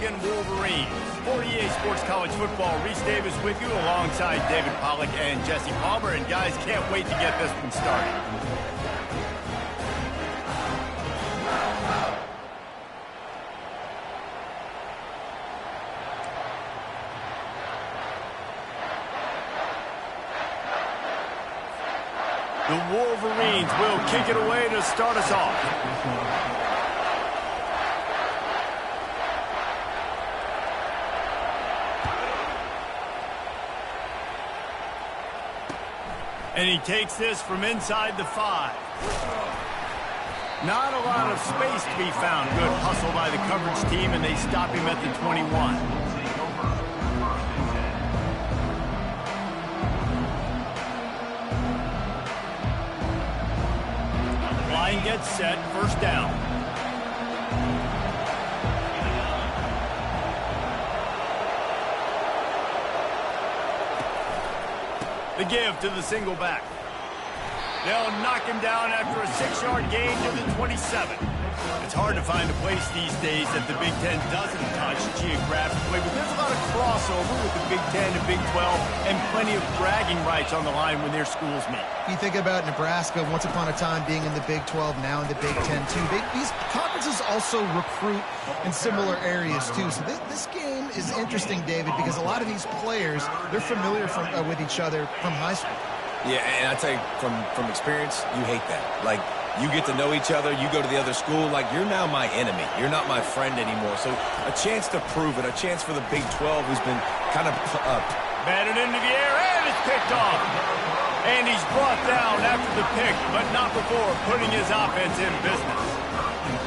Oregon Wolverines. For EA Sports College Football, Reese Davis with you alongside David Pollack and Jesse Palmer. And guys, can't wait to get this one started. The Wolverines will kick it away to start us off. And he takes this from inside the 5. Not a lot of space to be found. Good hustle by the coverage team, and they stop him at the 21. Line gets set, first down. The give to the single back. They'll knock him down after a 6-yard gain to the 27. It's hard to find a place these days that the Big Ten doesn't touch geographically, but there's a lot of crossover with the Big Ten and Big 12 and plenty of bragging rights on the line when their schools meet. You think about Nebraska once upon a time being in the Big 12, now in the Big 10 too. These conferences also recruit in similar areas too. So this game is interesting, David, because a lot of these players, they're familiar with each other from high school. Yeah, and I tell you, from experience, you hate that. Like, you get to know each other, you go to the other school, like, you're now my enemy. You're not my friend anymore. So a chance to prove it, a chance for the Big 12 who's been kind of batted into the air, and it's picked off. And he's brought down after the pick, but not before putting his offense in business.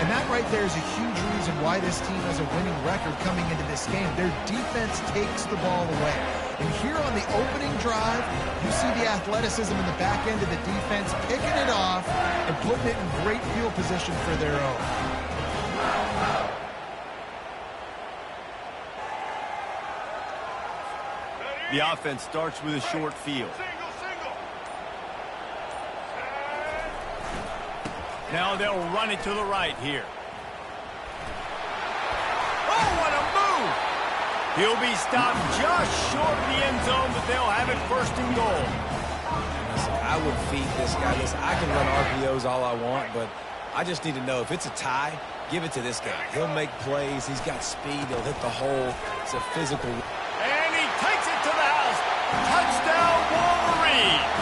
And that right there is a huge reason why this team has a winning record coming into this game. Their defense takes the ball away. And here on the opening drive, you see the athleticism in the back end of the defense, picking it off and putting it in great field position for their own. The offense starts with a short field. Now they'll run it to the right here. Oh, what a move! He'll be stopped just short of the end zone, but they'll have it first and goal. Listen, I would feed this guy. Listen, I can run RPOs all I want, but I just need to know if it's a tie, give it to this guy. He'll make plays. He's got speed. He'll hit the hole. It's a physical. And he takes it to the house. Touchdown, Wolverines!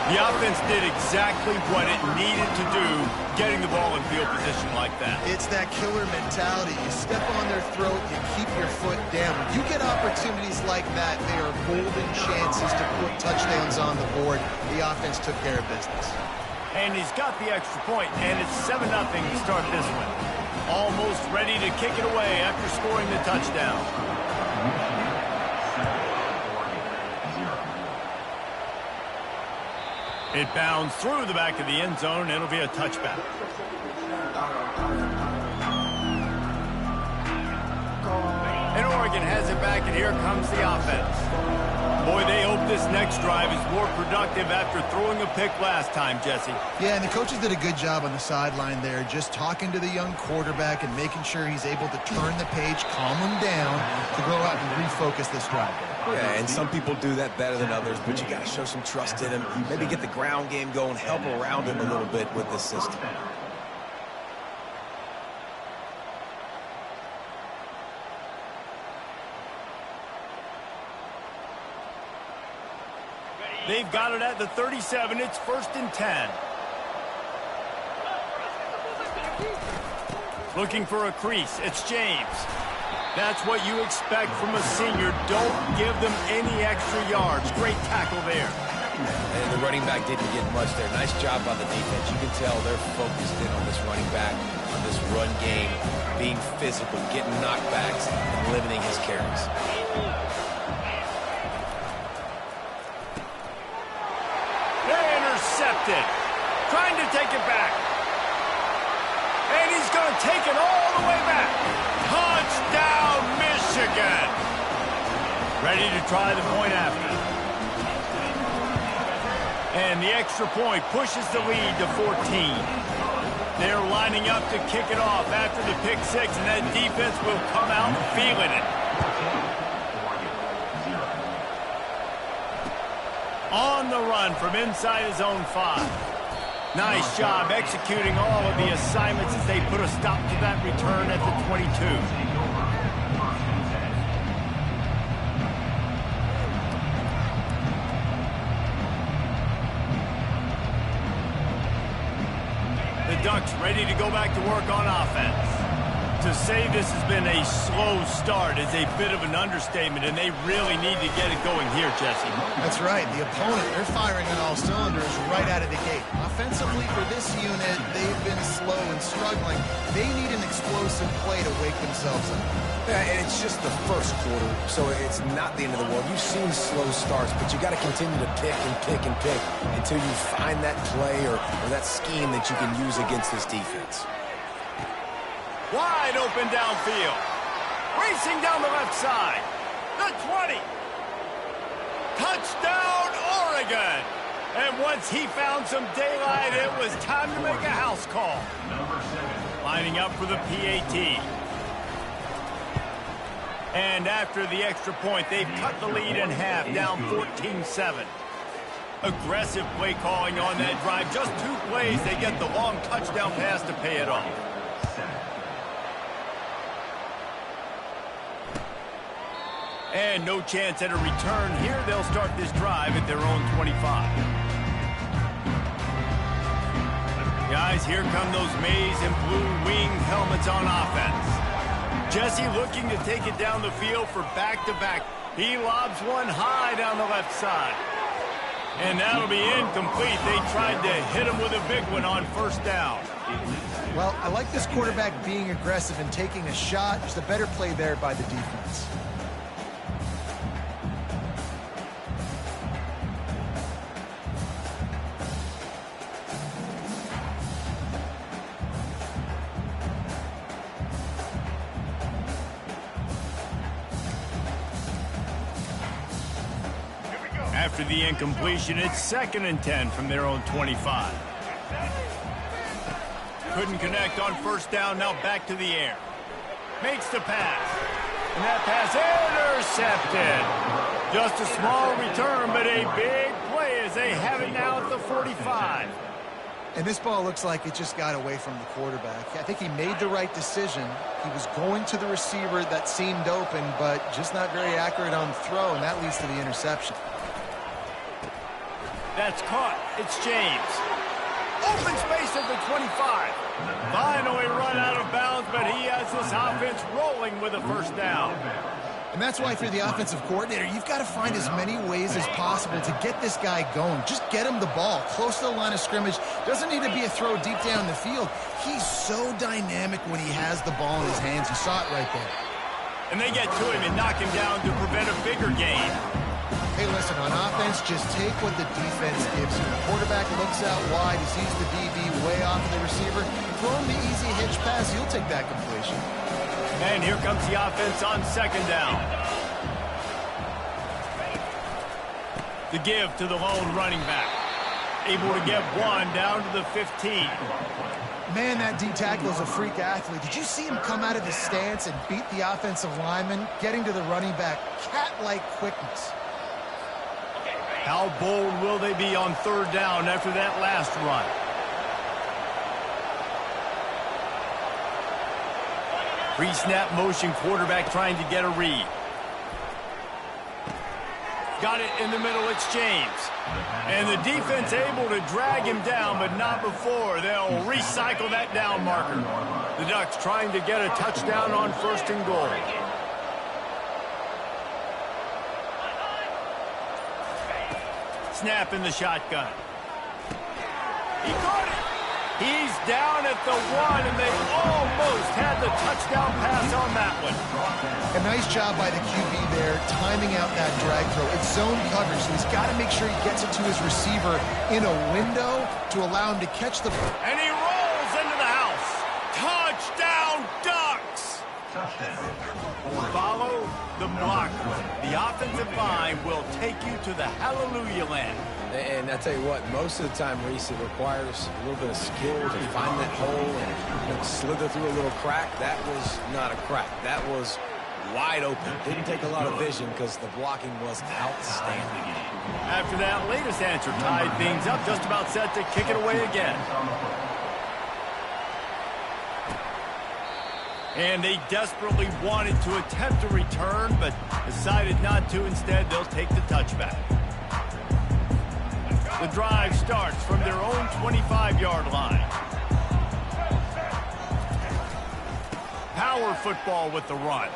The offense did exactly what it needed to do, getting the ball in field position like that. It's that killer mentality. You step on their throat, you keep your foot down. When you get opportunities like that, they are golden chances to put touchdowns on the board. The offense took care of business. And he's got the extra point, and it's 7-0 to start this one. Almost ready to kick it away after scoring the touchdown. It bounds through the back of the end zone. It'll be a touchback. And Oregon has it back, and here comes the offense. Boy, they hope this next drive is more productive after throwing a pick last time, Jesse. Yeah, and the coaches did a good job on the sideline there, just talking to the young quarterback and making sure he's able to turn the page, calm him down, to go out and refocus this drive. Yeah, and some people do that better than others, but you got to show some trust in him. Maybe get the ground game going, help around him a little bit with this system. They've got it at the 37. It's 1st and 10. Looking for a crease. It's James. That's what you expect from a senior. Don't give them any extra yards. Great tackle there. And the running back didn't get much there. Nice job by the defense. You can tell they're focused in on this running back, on this run game, being physical, getting knockbacks, and limiting his carries. Intercepted. Trying to take it back. And he's going to take it all the way back. Touchdown, Michigan. Ready to try the point after. And the extra point pushes the lead to 14. They're lining up to kick it off after the pick six, and that defense will come out feeling it. On the run from inside his own 5. Nice job executing all of the assignments as they put a stop to that return at the 22. The Ducks ready to go back to work on offense. To say this has been a slow start is a bit of an understatement, and they really need to get it going here, Jesse. That's right. The opponent, they're firing on all cylinders right out of the gate. Offensively for this unit, they've been slow and struggling. They need an explosive play to wake themselves up. Yeah, and it's just the first quarter, so it's not the end of the world. You've seen slow starts, but you got to continue to pick and pick and pick until you find that play or that scheme that you can use against this defense. Wide open downfield. Racing down the left side. The 20. Touchdown, Oregon. And once he found some daylight, it was time to make a house call. Lining up for the PAT. And after the extra point, they've cut the lead in half, down 14-7. Aggressive play calling on that drive. Just 2 plays, they get the long touchdown pass to pay it off. And no chance at a return here. They'll start this drive at their own 25. Guys, here come those maize and blue winged helmets on offense. Jesse looking to take it down the field for back-to-back. He lobs one high down the left side. And that'll be incomplete. They tried to hit him with a big one on first down. Well, I like this quarterback being aggressive and taking a shot. Just a better play there by the defense. After the incompletion, it's 2nd and 10 from their own 25. Couldn't connect on first down, now back to the air. Makes the pass. And that pass intercepted. Just a small return, but a big play as they have it now at the 45. And this ball looks like it just got away from the quarterback. I think he made the right decision. He was going to the receiver that seemed open, but just not very accurate on the throw, and that leads to the interception. That's caught. It's James. Open space at the 25. Finally run out of bounds, but he has this offense rolling with a first down. And that's why, for the offensive coordinator, you've got to find as many ways as possible to get this guy going. Just get him the ball close to the line of scrimmage. Doesn't need to be a throw deep down the field. He's so dynamic when he has the ball in his hands. You saw it right there. And they get to him and knock him down to prevent a bigger gain. Hey, listen, on offense, just take what the defense gives you. The quarterback looks out wide. He sees the DB way off of the receiver. Throw him the easy hitch pass. He'll take that completion. And here comes the offense on 2nd down. The give to the lone running back. Able to get one down to the 15. Man, that D-tackle is a freak athlete. Did you see him come out of the stance and beat the offensive lineman, getting to the running back? Cat-like quickness. How bold will they be on 3rd down after that last run? Pre-snap motion, quarterback trying to get a read. Got it in the middle, it's James. And the defense able to drag him down, but not before. They'll recycle that down marker. The Ducks trying to get a touchdown on 1st and goal. Snap in the shotgun. He caught it. He's down at the 1, and they almost had the touchdown pass on that one. A nice job by the QB there, timing out that drag throw. It's zone coverage, so he's got to make sure he gets it to his receiver in a window to allow him to catch the... And he rolls into the house. Touchdown, Ducks! Follow the blocker. The offensive line will take you to the hallelujah land. And I tell you what, most of the time, Reese, it requires a little bit of skill to find that hole and slither through a little crack. That was not a crack. That was wide open. Didn't take a lot of vision because the blocking was outstanding. After that latest answer tied things up, just about set to kick it away again. And they desperately wanted to attempt a return, but decided not to. Instead, they'll take the touchback. The drive starts from their own 25-yard line. Power football with the run.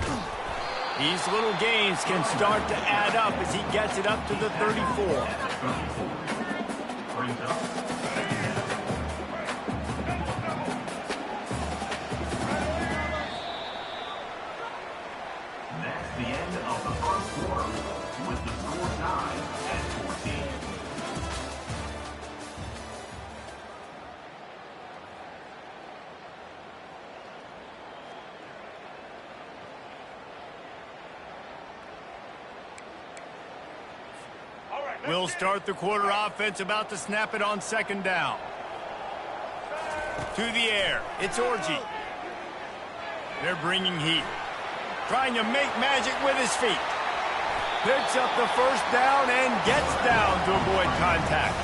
These little gains can start to add up as he gets it up to the 34. That's the end of the first quarter with the score tied at 14. We'll start the quarter offense, about to snap it on second down. To the air, it's Orji. They're bringing heat. Trying to make magic with his feet. Picks up the first down and gets down to avoid contact.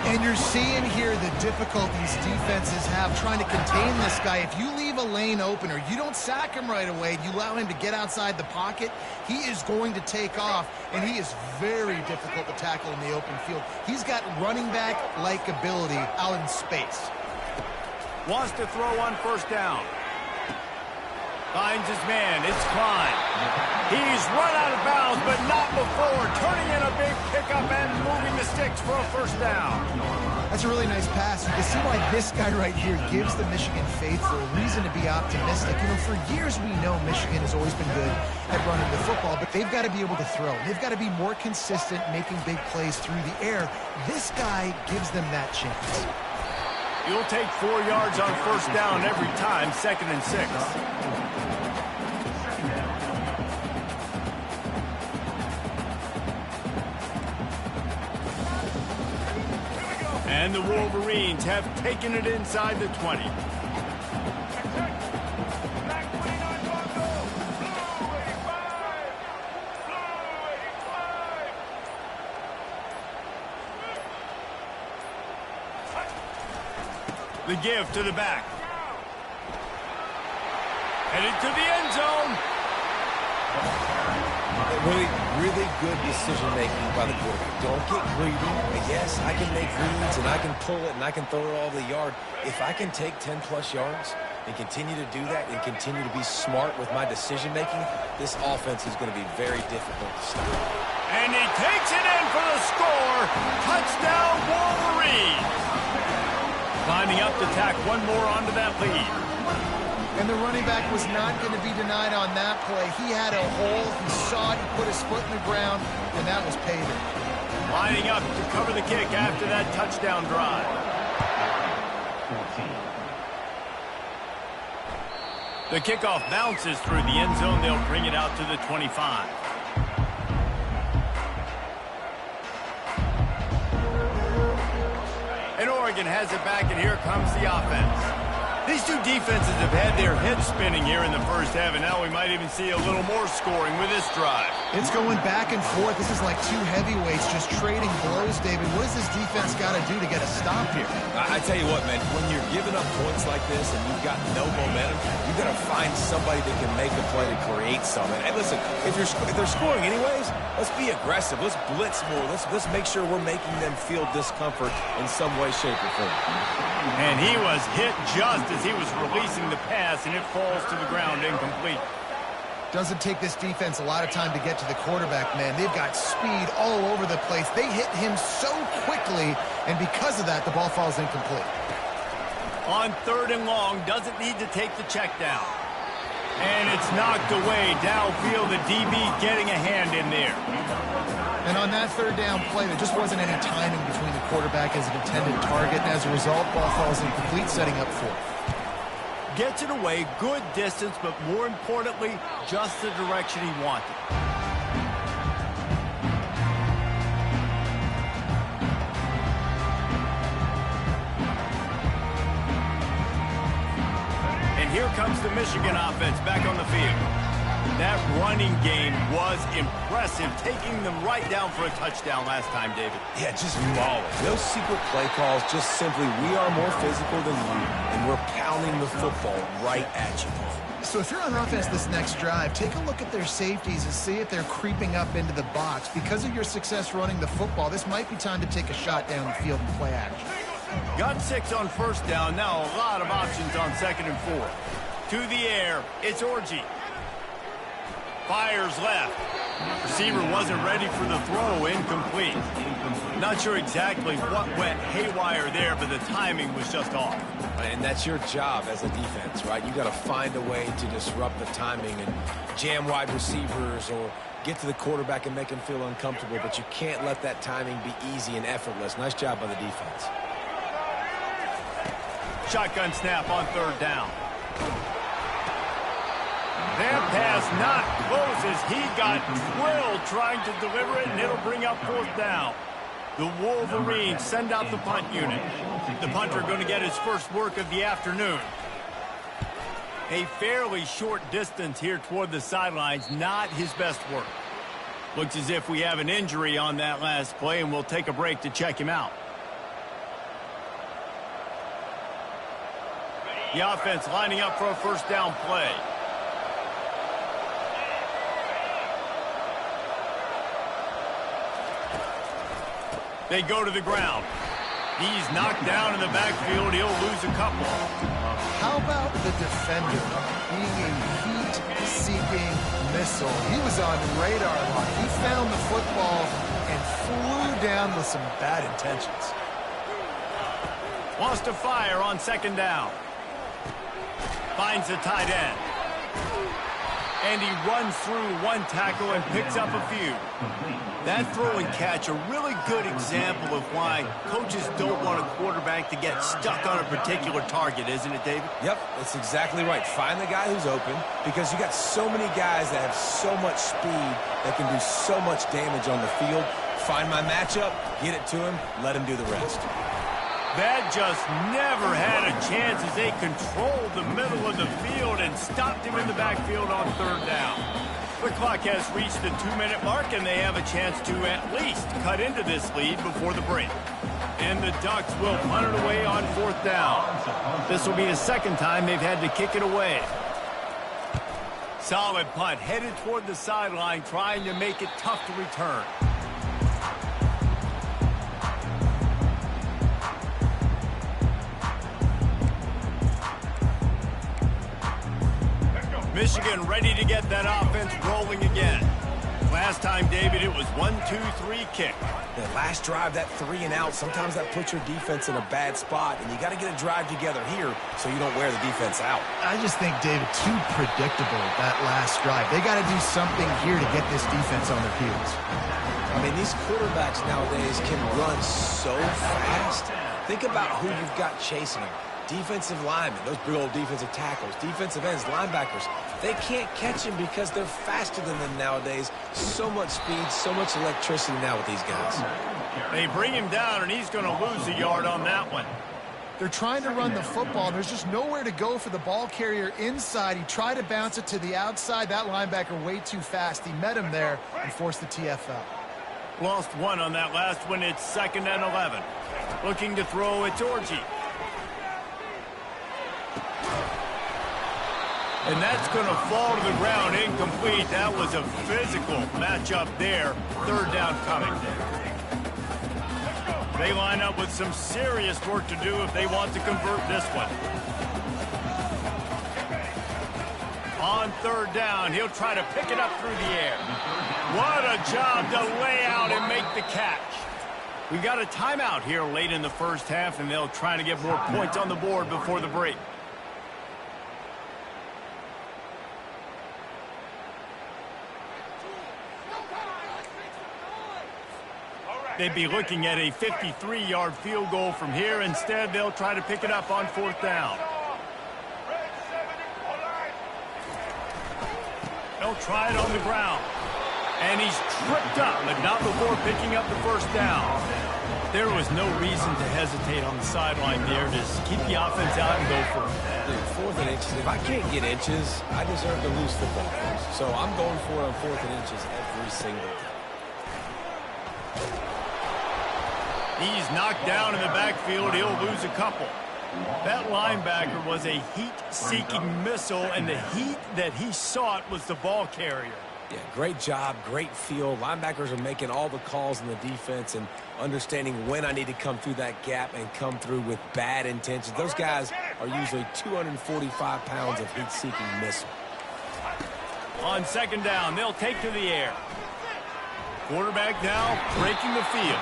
And you're seeing here the difficulties defenses have trying to contain this guy. If you leave a lane open or you don't sack him right away, you allow him to get outside the pocket, he is going to take off, and he is very difficult to tackle in the open field. He's got running back-like ability out in space. Wants to throw on first down. Finds his man. It's Klein. He's run out of bounds, but not before. Turning in a big pickup and moving the sticks for a first down. That's a really nice pass. You can see why this guy right here gives the Michigan faithful a reason to be optimistic. You know, for years we know Michigan has always been good at running the football, but they've got to be able to throw. They've got to be more consistent making big plays through the air. This guy gives them that chance. You'll take 4 yards on first down every time, 2nd and 6. And the Wolverines have taken it inside the 20. The give to the back. Headed to the end zone. Really good decision-making by the quarterback. Don't get greedy. Yes, I can make reads, and I can pull it, and I can throw it all the yard. If I can take 10-plus yards and continue to do that and continue to be smart with my decision-making, this offense is going to be very difficult to stop. And he takes it in for the score. Touchdown, Wolverines. Lining up to tack one more onto that lead. And the running back was not going to be denied on that play. He had a hole, he saw it, he put his foot in the ground, and that was paving. Lining up to cover the kick after that touchdown drive. 14. The kickoff bounces through the end zone. They'll bring it out to the 25. And Oregon has it back, and here comes the offense. These two defenses have had their heads spinning here in the first half, and now we might even see a little more scoring with this drive. It's going back and forth. This is like two heavyweights just trading blows, David. What does this defense got to do to get a stop here? I tell you what, man, when you're giving up points like this and you've got no momentum, you've got to find somebody that can make a play to create something. And listen, if they're scoring anyways, let's be aggressive. Let's blitz more. Let's make sure we're making them feel discomfort in some way, shape, or form. And he was hit just as he was releasing the pass, and it falls to the ground incomplete. Doesn't take this defense a lot of time to get to the quarterback, man. They've got speed all over the place. They hit him so quickly, and because of that, the ball falls incomplete. On 3rd and long, doesn't need to take the check down. And it's knocked away downfield. The DB getting a hand in there. And on that 3rd down play, there just wasn't any timing between the quarterback as an intended target, and as a result, ball falls incomplete, setting up 4th. Gets it away, good distance, but more importantly, just the direction he wanted. And here comes the Michigan offense back on the field. That running game was impressive, taking them right down for a touchdown last time, David. Yeah, just balling. No secret play calls, just simply we are more physical than you, and we're pounding the football right at you. So if you're on offense this next drive, take a look at their safeties and see if they're creeping up into the box. Because of your success running the football, this might be time to take a shot down the field and play action. Got 6 on first down, now a lot of options on 2nd and 4. To the air, it's Orji. Fires left. Receiver wasn't ready for the throw, incomplete. Not sure exactly what went haywire there, but the timing was just off. And that's your job as a defense, right? You got to find a way to disrupt the timing and jam wide receivers or get to the quarterback and make him feel uncomfortable, but you can't let that timing be easy and effortless. Nice job by the defense. Shotgun snap on 3rd down. That pass not close as he got drilled trying to deliver it, and it'll bring up 4th down. The Wolverines send out the punt unit. The punter going to get his first work of the afternoon. A fairly short distance here toward the sidelines, not his best work. Looks as if we have an injury on that last play, and we'll take a break to check him out. The offense lining up for a first down play. They go to the ground. He's knocked down in the backfield. He'll lose a couple. How about the defender being a heat-seeking missile? He was on radar lock. He found the football and flew down with some bad intentions. Wants to fire on 2nd down. Finds the tight end. And he runs through one tackle and picks up a few. That throw and catch, a really good example of why coaches don't want a quarterback to get stuck on a particular target, isn't it, David? Yep, that's exactly right. Find the guy who's open because you got so many guys that have so much speed that can do so much damage on the field. Find my matchup, get it to him, let him do the rest. That just never had a chance as they controlled the middle of the field and stopped him in the backfield on 3rd down. The clock has reached the 2-minute mark, and they have a chance to at least cut into this lead before the break. And the Ducks will punt it away on 4th down. This will be the 2nd time they've had to kick it away. Solid punt, headed toward the sideline, trying to make it tough to return. Michigan ready to get that offense rolling again. Last time, David, it was 1-2-3 kick. The last drive, that 3 and out, sometimes that puts your defense in a bad spot, and you got to get a drive together here so you don't wear the defense out. I just think, David, too predictable that last drive. They got to do something here to get this defense on their heels. I mean, these quarterbacks nowadays can run so fast. Think about who you've got chasing them. Defensive linemen, those big old defensive tackles, defensive ends, linebackers, they can't catch him because they're faster than them nowadays. So much speed, so much electricity now with these guys. They bring him down, and he's going to lose a yard on that one. They're trying to run the football. There's just nowhere to go for the ball carrier inside. He tried to bounce it to the outside. That linebacker way too fast. He met him there and forced the TFL. Lost 1 on that last one. It's 2nd and 11. Looking to throw, it's Orji. And that's going to fall to the ground incomplete. That was a physical matchup there. 3rd down coming. They line up with some serious work to do if they want to convert this one. On 3rd down, he'll try to pick it up through the air. What a job to lay out and make the catch. We've got a timeout here late in the first half, and they'll try to get more points on the board before the break. They'd be looking at a 53-yard field goal from here. Instead, they'll try to pick it up on 4th down. They'll try it on the ground. And he's tripped up, but not before picking up the first down. There was no reason to hesitate on the sideline there. Just keep the offense out and go for it. Dude, 4th and inches. If I can't get inches, I deserve to lose football games. So I'm going for it on 4th and inches every single time. He's knocked down in the backfield. He'll lose a couple. That linebacker was a heat-seeking missile, and the heat that he sought was the ball carrier. Yeah, great job, great feel. Linebackers are making all the calls in the defense and understanding when I need to come through that gap and come through with bad intentions. Those guys are usually 245 pounds of heat-seeking missile. On 2nd down, they'll take to the air. Quarterback now breaking the field.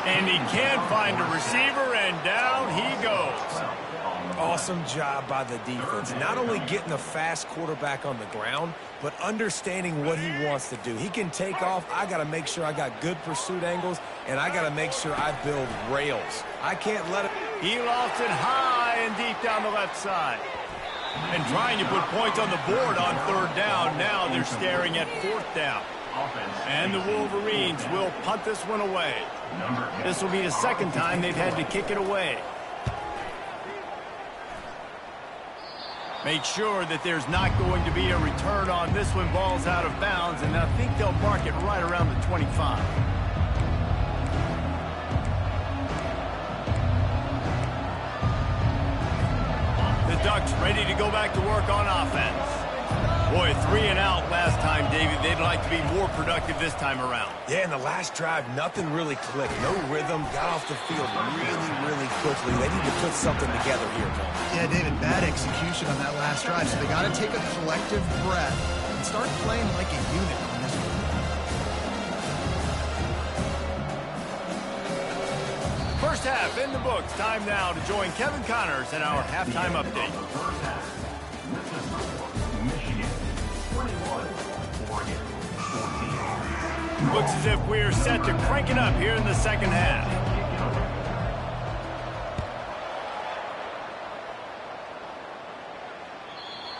And he can't find a receiver, and down he goes. Awesome job by the defense. Not only getting a fast quarterback on the ground, but understanding what he wants to do. He can take off. I got to make sure I got good pursuit angles, and I got to make sure I build rails. I can't let it. He lofts it high and deep down the left side. And trying to put points on the board on 3rd down. Now they're staring at 4th down. And the Wolverines will punt this one away. This will be the 2nd time they've had to kick it away. Make sure that there's not going to be a return on this one. Ball's out of bounds, and I think they'll mark it right around the 25. The Ducks ready to go back to work on offense. Boy, 3 and out last time, David. They'd like to be more productive this time around. Yeah, in the last drive, nothing really clicked. No rhythm. Got off the field really quickly. They need to put something together here, Tom. Yeah, David, bad execution on that last drive. So they got to take a collective breath and start playing like a unit on this one. First half in the books. Time now to join Kevin Connors in our halftime update. Looks as if we're set to crank it up here in the 2nd half.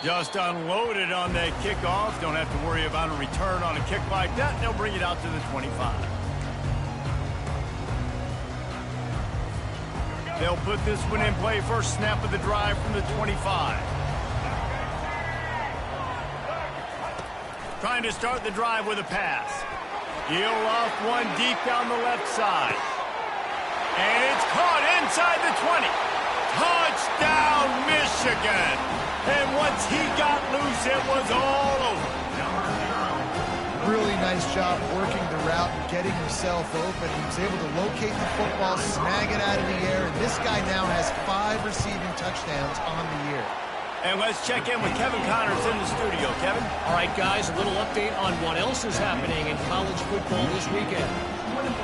Just unloaded on that kickoff. Don't have to worry about a return on a kick like that. They'll bring it out to the 25. They'll put this one in play. First snap of the drive from the 25. Trying to start the drive with a pass. He'll loft one deep down the left side. And it's caught inside the 20. Touchdown, Michigan. And once he got loose, it was all over. Really nice job working the route and getting himself open. He was able to locate the football, snag it out of the air, and this guy now has 5 receiving touchdowns on the year. And let's check in with Kevin Connors in the studio. Kevin? All right, guys, a little update on what else is happening in college football this weekend.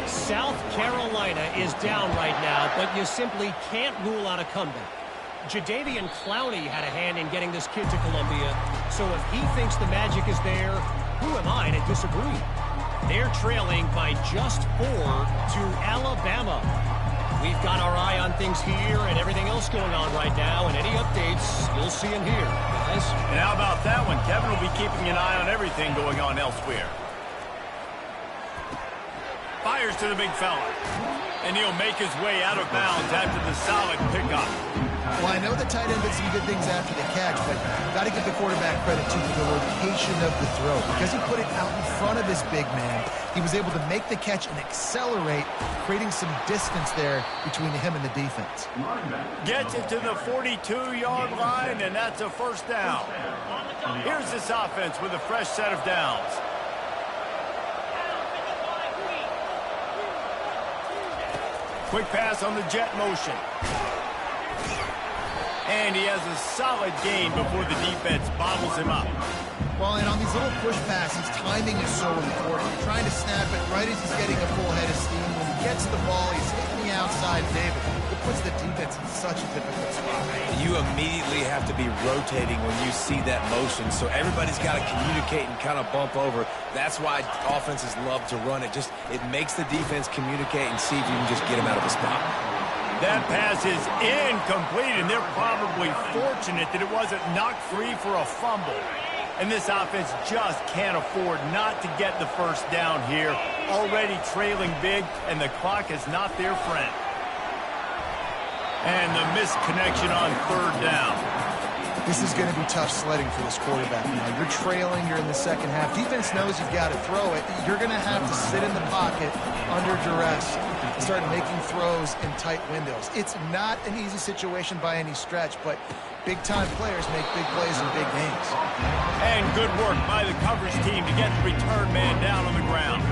South Carolina is down right now, but you simply can't rule out a comeback. Jadeveon Clowney had a hand in getting this kid to Columbia, so if he thinks the magic is there, who am I to disagree? They're trailing by just 4 to Alabama. We've got our eye on things here and everything else going on right now, and any updates, you'll see them here, guys. And how about that one? Kevin will be keeping an eye on everything going on elsewhere. Fires to the big fella. And he'll make his way out of bounds after the solid pickup. Well, I know the tight end did some good things after the catch, but got to give the quarterback credit to the location of the throw. Because he put it out in front of his big man, he was able to make the catch and accelerate, creating some distance there between him and the defense. Gets it to the 42-yard line, and that's a first down. Here's this offense with a fresh set of downs. Quick pass on the jet motion. And he has a solid gain before the defense bottles him up. Well, and on these little push passes, timing is so important. You're trying to snap it right as he's getting a full head of steam. When he gets the ball, he's hitting the outside, David. It puts the defense in such a difficult spot. You immediately have to be rotating when you see that motion, so everybody's got to communicate and kind of bump over. That's why offenses love to run it. It makes the defense communicate and see if you can just get him out of a spot. That pass is incomplete, and they're probably fortunate that it wasn't knocked free for a fumble. And this offense just can't afford not to get the first down here. Already trailing big, and the clock is not their friend. And the missed connection on third down. This is going to be tough sledding for this quarterback now. You're trailing, you're in the second half. Defense knows you've got to throw it. You're going to have to sit in the pocket under duress and start making throws in tight windows. It's not an easy situation by any stretch, but big-time players make big plays in big games. And good work by the coverage team to get the return man down on the ground.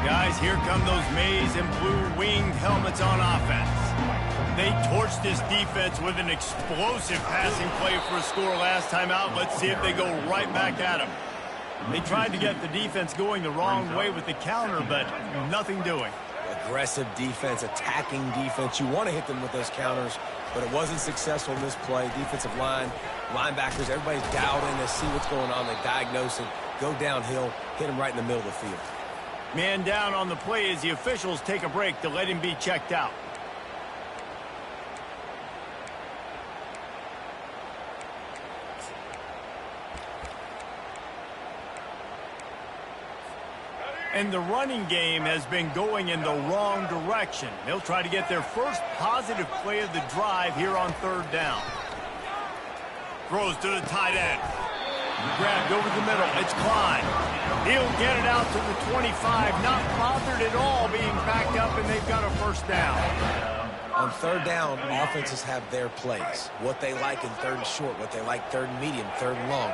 Guys, here come those maize and blue winged helmets on offense. They torched this defense with an explosive passing play for a score last time out. Let's see if they go right back at them. They tried to get the defense going the wrong way with the counter, but nothing doing. Aggressive defense, attacking defense. You want to hit them with those counters, but it wasn't successful in this play. Defensive line, linebackers, everybody's dialed in to see what's going on. They diagnose it, go downhill, hit him right in the middle of the field. Man down on the play as the officials take a break to let him be checked out. And the running game has been going in the wrong direction. They'll try to get their first positive play of the drive here on third down. Throws to the tight end. Grabbed over the middle. It's Klein. He'll get it out to the 25. Not bothered at all being backed up, and they've got a first down. On third down, offenses have their plays. What they like in third and short, what they like third and medium, third and long.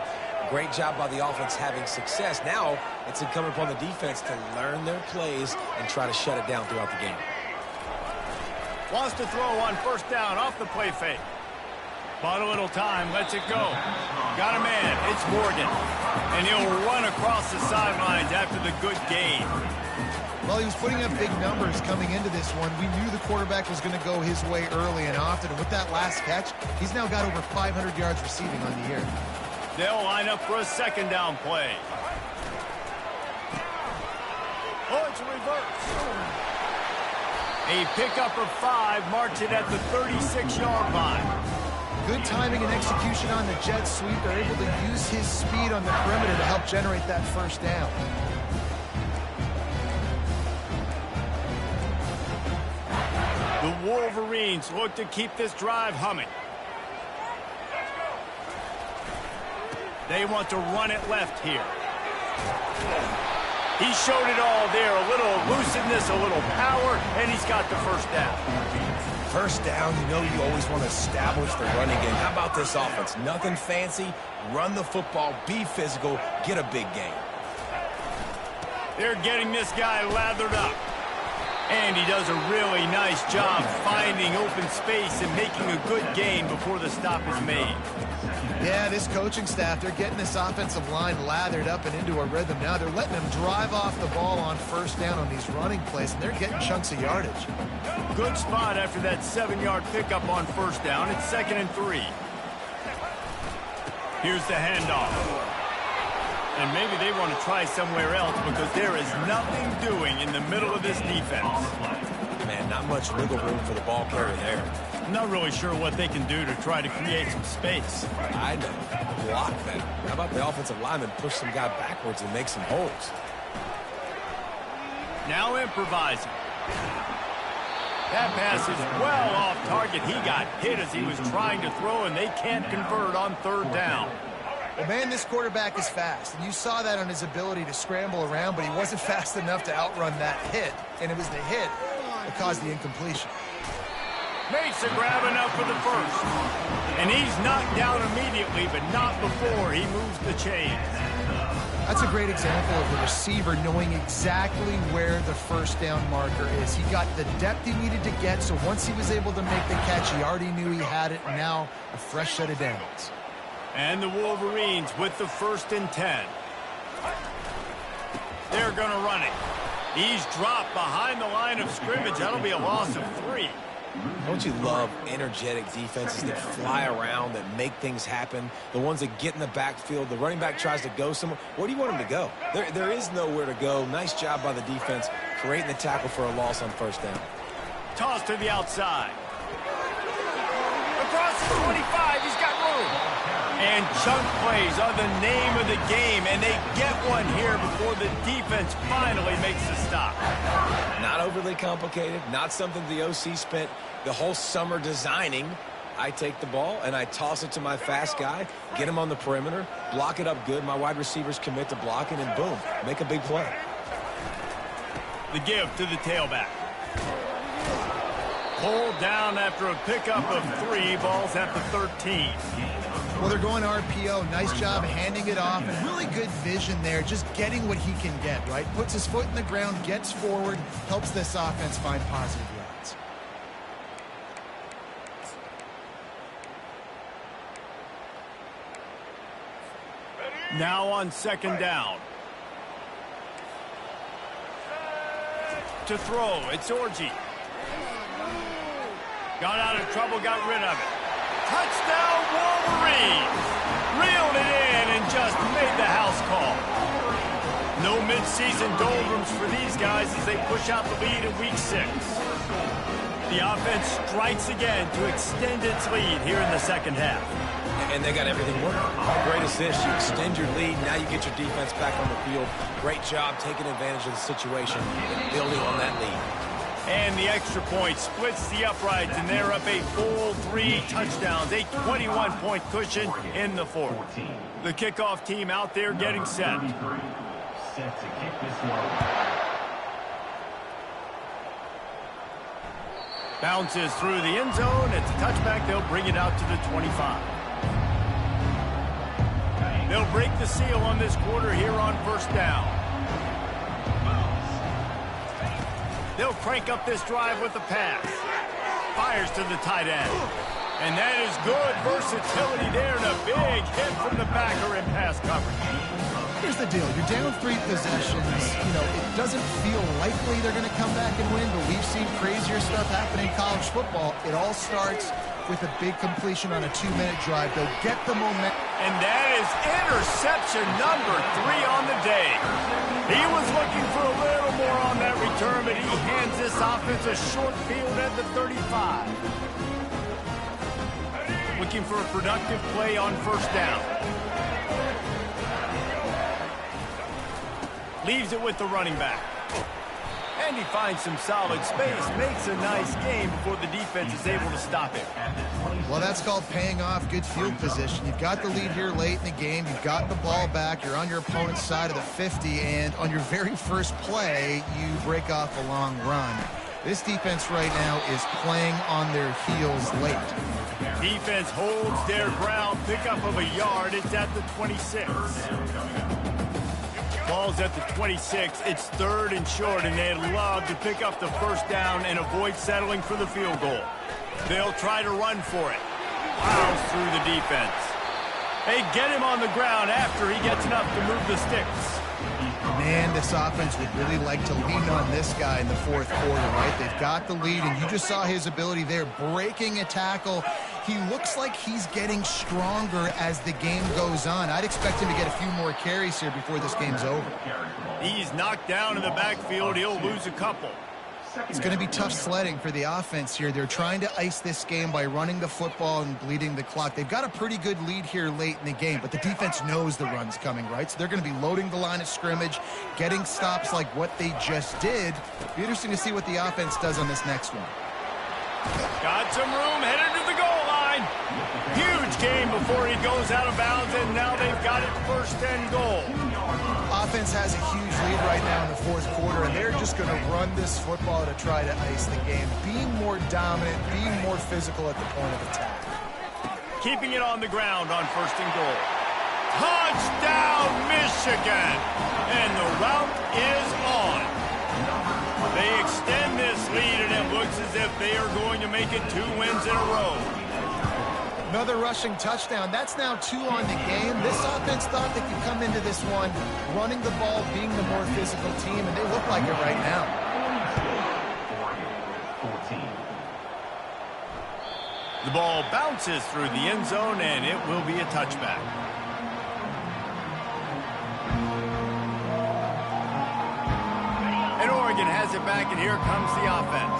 Great job by the offense having success. Now it's incumbent upon the defense to learn their plays and try to shut it down throughout the game. Wants to throw on first down off the play fake. Bought a little time, lets it go. Got a man, it's Morgan. And he'll run across the sidelines after the good gain. Well, he was putting up big numbers coming into this one. We knew the quarterback was going to go his way early and often. And with that last catch, he's now got over 500 yards receiving on the year. They'll line up for a second down play. Oh, it's a reverse. A pickup of 5, marks it at the 36-yard line. Good timing and execution on the jet sweep. They're able to use his speed on the perimeter to help generate that first down. The Wolverines look to keep this drive humming. They want to run it left here. He showed it all there. A little elusiveness, a little power, and he's got the first down. First down, you know you always want to establish the running game. How about this offense? Nothing fancy. Run the football, be physical, get a big gain. They're getting this guy lathered up. And he does a really nice job finding open space and making a good gain before the stop is made. Yeah, this coaching staff, they're getting this offensive line lathered up and into a rhythm now. They're letting them drive off the ball on first down on these running plays, and they're getting chunks of yardage. Good spot after that 7-yard pickup on first down. It's 2nd and 3. Here's the handoff. And maybe they want to try somewhere else because there is nothing doing in the middle of this defense. Man, not much wiggle room for the ball carrier there. I'm not really sure what they can do to try to create some space. I know. Block that. How about the offensive lineman push some guy backwards and make some holes? Now improvising. That pass is well off target. He got hit as he was trying to throw, and they can't convert on third down. Well, man, this quarterback is fast, and you saw that on his ability to scramble around, but he wasn't fast enough to outrun that hit, and it was the hit that caused the incompletion. Makes a grab enough for the first. And he's knocked down immediately, but not before he moves the chains. That's a great example of the receiver knowing exactly where the first down marker is. He got the depth he needed to get, so once he was able to make the catch, he already knew he had it, and now a fresh set of downs. And the Wolverines with the 1st and 10. They're going to run it. He's dropped behind the line of scrimmage. That'll be a loss of 3. Don't you love energetic defenses that fly around, that make things happen? The ones that get in the backfield, the running back tries to go somewhere. Where do you want him to go? There is nowhere to go. Nice job by the defense, creating the tackle for a loss on first down. Toss to the outside. Across 25, he's got room. And chunk plays are the name of the game, and they get one here before the defense finally makes the stop. Not overly complicated, not something the OC spent the whole summer designing. I take the ball and I toss it to my fast guy, get him on the perimeter, block it up good. My wide receivers commit to blocking, and boom, make a big play. The give to the tailback. Pulled down after a pickup of 3, balls at the 13. Well, they're going RPO. Nice job handing it off, and really good vision there, just getting what he can get, right? Puts his foot in the ground, gets forward, helps this offense find positive yards. Now on second down. To throw, it's Orji. Got out of trouble, got rid of it. Touchdown, Wolverines! Reeled it in and just made the house call. No midseason doldrums for these guys as they push out the lead in Week 6. The offense strikes again to extend its lead here in the second half. And they got everything working. Great assist. You extend your lead. Now you get your defense back on the field. Great job taking advantage of the situation and building on that lead. And the extra point splits the uprights, and they're up a full 3 touchdowns, a 21-point cushion in the fourth. The kickoff team out there getting set. Set to kick this one. Bounces through the end zone. It's a touchback. They'll bring it out to the 25. They'll break the seal on this quarter here on first down. They'll crank up this drive with a pass. Fires to the tight end. And that is good versatility there, and a big hit from the backer in pass coverage. Here's the deal. You're down 3 possessions. You know, it doesn't feel likely they're going to come back and win, but we've seen crazier stuff happen in college football. It all starts with a big completion on a 2-minute drive. They'll get the momentum. And that is interception number 3 on the day. He was looking for a little more on that return, but he hands this offense a short field at the 35. Looking for a productive play on first down. Leaves it with the running back. And he finds some solid space, makes a nice game before the defense is able to stop him. Well, that's called paying off good field position. You've got the lead here late in the game. You've got the ball back. You're on your opponent's side of the 50, and on your very first play, you break off a long run. This defense right now is playing on their heels late. Defense holds their ground, pickup of a yard. It's at the 26. Ball's at the 26. It's 3rd and short, and they'd love to pick up the first down and avoid settling for the field goal. They'll try to run for it. Plows through the defense. They get him on the ground after he gets enough to move the sticks. Man, this offense would really like to lean on this guy in the fourth quarter, right? They've got the lead, and you just saw his ability there, breaking a tackle. He looks like he's getting stronger as the game goes on. I'd expect him to get a few more carries here before this game's over. He's knocked down in the backfield. He'll lose a couple. It's going to be tough sledding for the offense here. They're trying to ice this game by running the football and bleeding the clock. They've got a pretty good lead here late in the game, but the defense knows the run's coming, right? So they're going to be loading the line of scrimmage, getting stops like what they just did. It'll be interesting to see what the offense does on this next one. Got some room, headed to the goal line. Huge game before he goes out of bounds, and now they've got it 1st and goal. Offense has a huge lead right now in the fourth quarter, and they're just going to run this football to try to ice the game, being more dominant, being more physical at the point of attack. Keeping it on the ground on 1st and goal. Touchdown, Michigan! And the route is on. They extend this lead, and it looks as if they are going to make it 2 wins in a row. Another rushing touchdown. That's now 2 on the game. This offense thought they could come into this one running the ball, being the more physical team, and they look like it right now. The ball bounces through the end zone, and it will be a touchback. And Oregon has it back, and here comes the offense.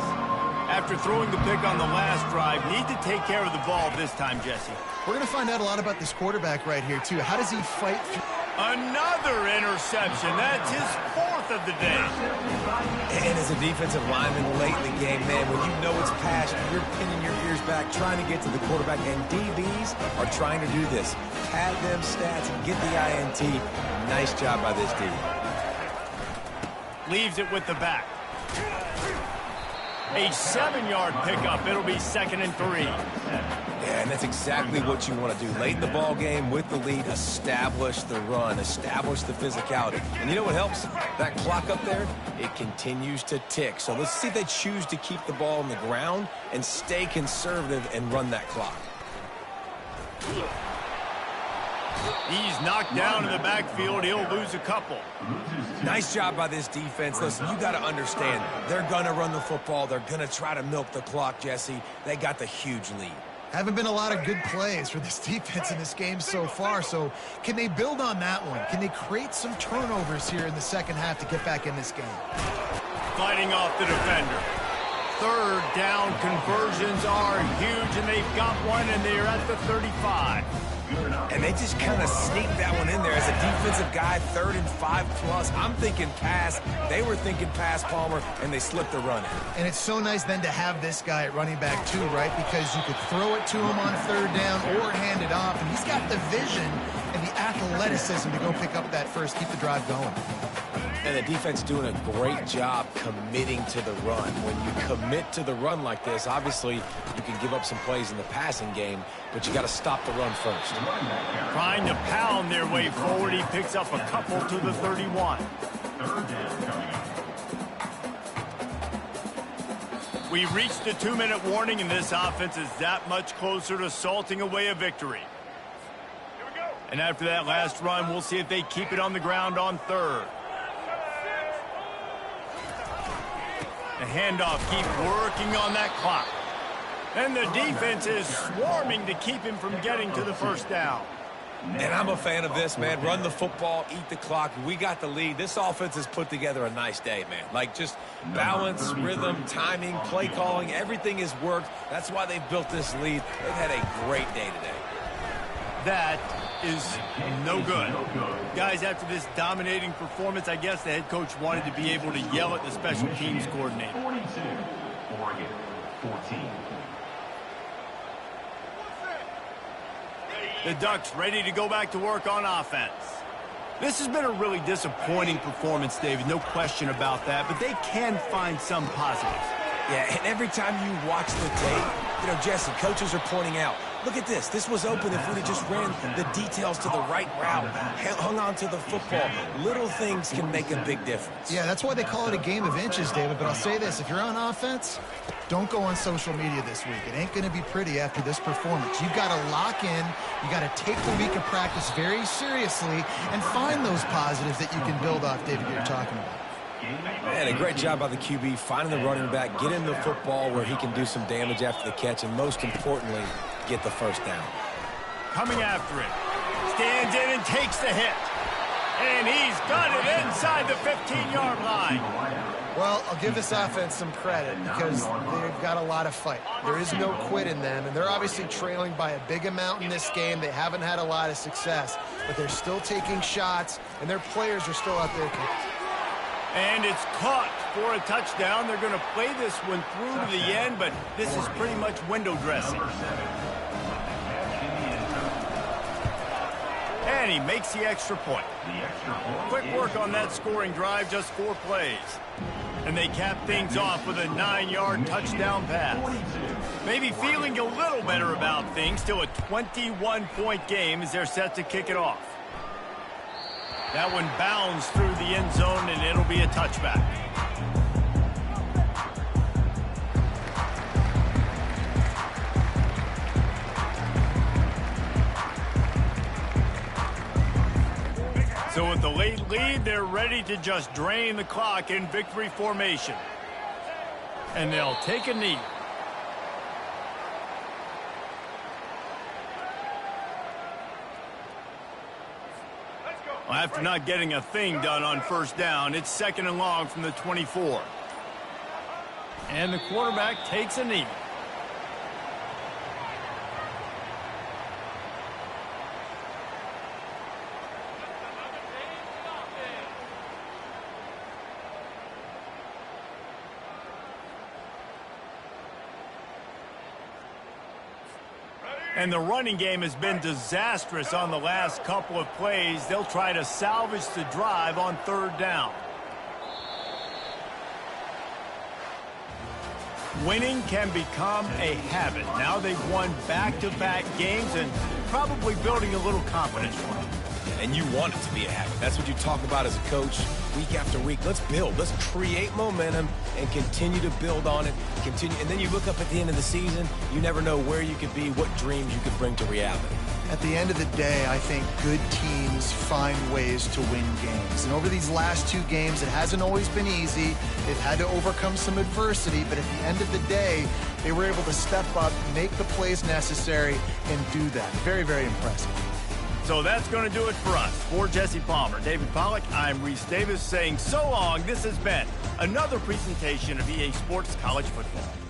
After throwing the pick on the last drive, need to take care of the ball this time, Jesse. We're going to find out a lot about this quarterback right here, too. How does he fight through? Another interception. That's his 4th of the day. And as a defensive lineman late in the game, man, when you know it's passion, you're pinning your ears back, trying to get to the quarterback, and DBs are trying to do this. Pad them stats and get the INT. Nice job by this D. Leaves it with the back. A 7-yard pickup. It'll be 2nd and 3. Yeah, and that's exactly what you want to do. Late in the ball game with the lead, establish the run, establish the physicality. And you know what helps? That clock up there, it continues to tick. So let's see if they choose to keep the ball on the ground and stay conservative and run that clock. He's knocked down in the backfield. He'll lose a couple. Nice job by this defense. Listen, you got to understand, they're going to run the football. They're going to try to milk the clock, Jesse. They got the huge lead. Haven't been a lot of good plays for this defense in this game so far, so can they build on that one? Can they create some turnovers here in the second half to get back in this game? Fighting off the defender. 3rd down conversions are huge, and they've got one, and they're at the 35. And they just kind of sneaked that one in there as a defensive guy, 3rd and 5+. I'm thinking pass. They were thinking pass, Palmer, and they slipped the run in. And it's so nice then to have this guy at running back too, right? Because you could throw it to him on 3rd down or hand it off, and he's got the vision and the athleticism to go pick up that first, keep the drive going. And the defense doing a great job committing to the run. When you commit to the run like this, obviously you can give up some plays in the passing game, but you got to stop the run first. Trying to pound their way forward. He picks up a couple to the 31. We reached the 2-minute warning, and this offense is that much closer to salting away a victory. And after that last run, we'll see if they keep it on the ground on 3rd. The handoff, keep working on that clock. And the defense is swarming to keep him from getting to the 1st down. And I'm a fan of this, man. Run the football, eat the clock. We got the lead. This offense has put together a nice day, man. Like just balance, rhythm, timing, play calling, everything has worked. That's why they've built this lead. They've had a great day today. That is no good. Guys, after this dominating performance, I guess the head coach wanted to be able to yell at the special teams coordinator. 42, Oregon, 14. The Ducks ready to go back to work on offense. This has been a really disappointing performance, David, no question about that, but they can find some positives. Yeah, and every time you watch the tape, you know, Jesse, coaches are pointing out, look at this. This was open if we'd have just ran the details to the right route, hung on to the football. Little things can make a big difference. Yeah, that's why they call it a game of inches, David. But I'll say this, if you're on offense, don't go on social media this week. It ain't going to be pretty after this performance. You've got to lock in. You got to take the week of practice very seriously and find those positives that you can build off, David, you're talking about. Man, a great job by the QB, finding the running back, get in the football where he can do some damage after the catch, and most importantly, get the 1st down. Coming after it. Stands in and takes the hit. And he's got it inside the 15-yard line. Well, I'll give this offense some credit because they've got a lot of fight. There is no quit in them, and they're obviously trailing by a big amount in this game. They haven't had a lot of success, but they're still taking shots, and their players are still out there. And it's caught for a touchdown. They're going to play this one through to the end, but this is pretty much window dressing. And he makes the extra point. Quick work on that scoring drive, just 4 plays. And they cap things off with a 9-yard touchdown pass. Maybe feeling a little better about things. Still a 21-point game as they're set to kick it off. That one bounds through the end zone, and it'll be a touchback. So with the late lead, they're ready to just drain the clock in victory formation. And they'll take a knee. Well, after not getting a thing done on 1st down, it's 2nd and long from the 24. And the quarterback takes a knee. And the running game has been disastrous on the last couple of plays. They'll try to salvage the drive on 3rd down. Winning can become a habit. Now they've won back-to-back games and probably building a little confidence for them. And you want it to be a habit. That's what you talk about as a coach week after week. Let's build. Let's create momentum and continue to build on it. And then you look up at the end of the season, you never know where you could be, what dreams you could bring to reality. At the end of the day, I think good teams find ways to win games. And over these last 2 games, it hasn't always been easy. They've had to overcome some adversity, but at the end of the day, they were able to step up, make the plays necessary, and do that. Very, very impressive. So that's going to do it for us. For Jesse Palmer, David Pollack, I'm Reese Davis saying so long. This has been another presentation of EA Sports College Football.